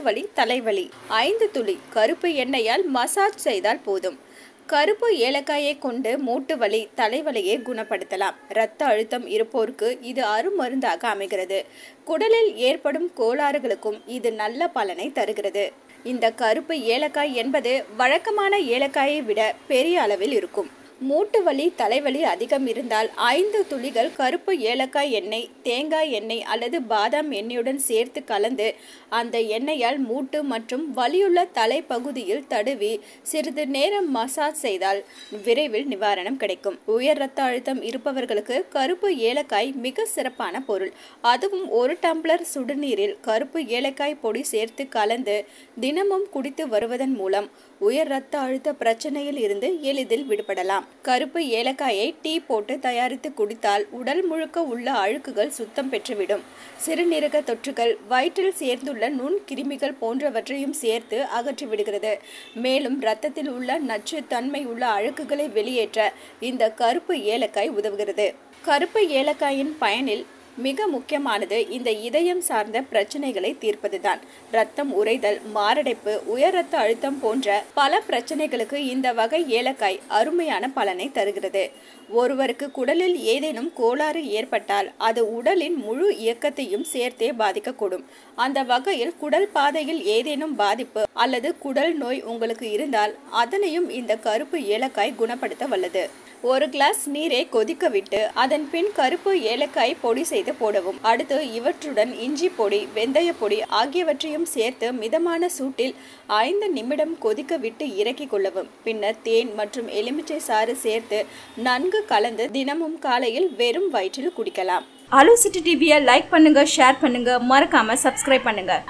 வலி, தலைவலி. 5 துளி கருப்பு எண்ணெயால் மசாஜ் செய்தால் போதும். கருப்பு ஏலக்காயை கொண்டு மூட்டு வலி, தலைவலியை குணப்படுத்தலாம். இரத்த அழுத்தம் இருப்போருக்கு இது அருமருந்தாக அமைகிறது. குடலில் ஏற்படும் கோளாறுகளுக்கும் இது நல்ல பலனை தருகிறது. இந்த கருப்பு ஏலக்காய் என்பது வழக்கமான ஏலக்காயை விட பெரிய அளவில் இருக்கும். மூட்டு வலி, தலைவலி அதிகம் இருந்தால் 5 துளிகள் கருப்பு ஏலக்காய் எண்ணெய், தேங்காய் எண்ணெய் அல்லது பாதாம் எண்ணெயுடன் சேர்த்து கலந்து அந்த எண்ணெயால் மூட்டு மற்றும் வலியுள்ள தலைப்பகுதியில் தடவி சிறிது நேரம் மசாஜ் செய்தால் விரைவில் நிவாரணம் கிடைக்கும். உயர் இரத்த அழுத்தம் இருப்பவர்களுக்கு கருப்பு ஏலக்காய் மிக சிறப்பான பொருள். அதுவும் 1 டம்ளர் சுடுநீரில் கருப்பு ஏலக்காய் பொடி சேர்த்து கலந்து தினமும் குடித்து வருவதன் மூலம் உயர் இரத்த அழுத்த பிரச்சனையில் இருந்து எளிதில் விடுபடலாம். கருப்பு ஏலக்காயை டீ போட்டு தயாரித்து குடித்தால் உடல் முழுக்க உள்ள அழுக்குகள் சுத்தம் பெற்றுவிடும். சிறுநீரக தொற்றுகள், வயிற்றில் சேர்ந்துள்ள நுண் கிருமிகள் போன்றவற்றையும் சேர்த்து அகற்றிவிடுகிறது. மேலும் இரத்தத்தில் உள்ள நச்சு தன்மை உள்ள அழுக்குகளை வெளியேற்ற இந்த கருப்பு ஏலக்காய் உதவுகிறது. கருப்பு ஏலக்காயின் பயனில் மிக முக்கியமானது இந்த இதயம் சார்ந்த பிரச்சனைகளை தீர்ப்பதுதான். இரத்தம் உறைதல், மாரடைப்பு, உயர் இரத்த அழுத்தம் போன்ற பல பிரச்சனைகளுக்கு இந்த வகை ஏலக்காய் அருமையான பலனை தருகிறது. ஒருவருக்கு குடலில் ஏதேனும் கோளாறு ஏற்பட்டால் அது உடலின் முழு இயக்கத்தையும் சேர்த்தே பாதிக்கக்கூடும். அந்த வகையில் குடல் பாதையில் ஏதேனும் பாதிப்பு அல்லது குடல் நோய் உங்களுக்கு இருந்தால் அதனையும் இந்த கருப்பு ஏலக்காய் குணப்படுத்த வல்லது. 1 கிளாஸ் நீரை கொதிக்க விட்டு அதன் பின் கருப்பு ஏலக்காய் பொடி செய்து போடவும். அடுத்து இவற்றுடன் இஞ்சி பொடி, வெந்தய பொடி ஆகியவற்றையும் சேர்த்து மிதமான சூட்டில் 5 நிமிடம் கொதிக்க விட்டு இறக்கிக் கொள்ளவும். பின்னர் தேன் மற்றும் எலுமிச்சை சாறு சேர்த்து நன்கு கலந்து தினமும் காலையில் வெறும் வயிற்றில் குடிக்கலாம். அலோ சிட்டி டிவியை லைக் பண்ணுங்க, ஷேர் பண்ணுங்க, மறக்காம சப்ஸ்கிரைப் பண்ணுங்க.